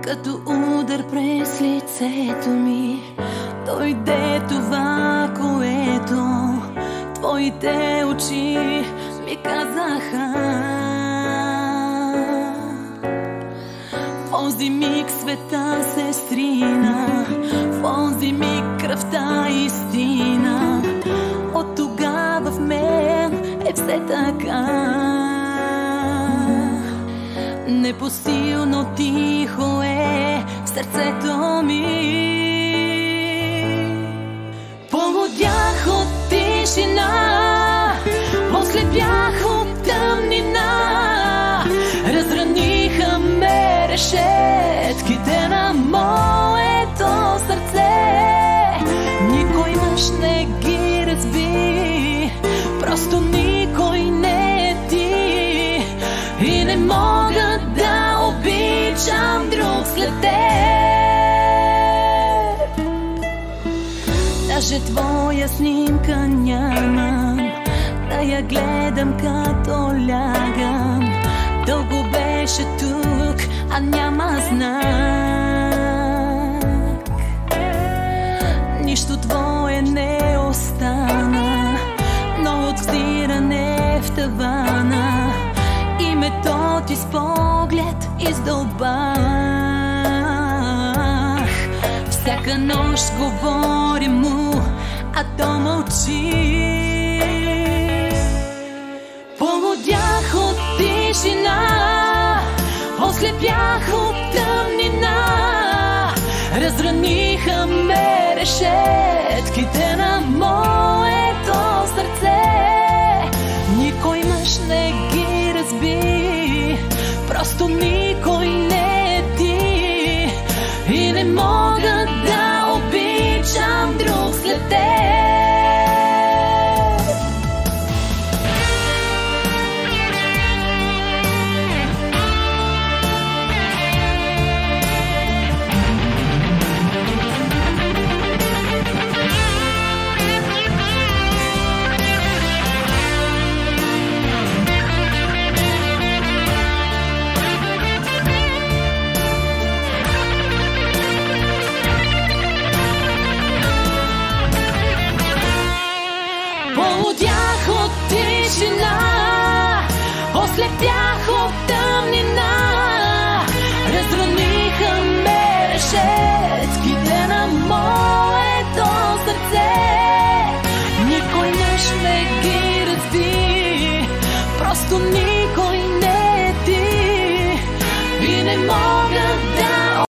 като удар през лицето ми. Дойде това, което твоите очи ми казаха. В онзи миг света се срина, в онзи миг кръвта истина. От тогава в мен е все така. Непосилно тихо е в сърцето ми. Полудях от тишина, после бях от тъмнина. Разраниха ме решетките на моето сърце. Никой мъж не ги разби, просто никой не е ти. И не мога да обичам друг след теб. Даже твоя снимка нямам, да я гледам като лягам. Дълго беше тук, а няма знак. Нищо твое не остана, но от взиране в тавана името ти с поглед издълбах. Всяка нощ говоря му, а то мълчи. Полудях от тишина, ослепях от тъмнина. Разраниха ме решетките на моето сърце. Никой мъж не ги разби, просто никой не е ти. И не мога да обичам друг след теб. Полудях от тишина, ослепях от тъмнина. Разраниха ме решетките на моето сърце. Никой мъж не ги разби, просто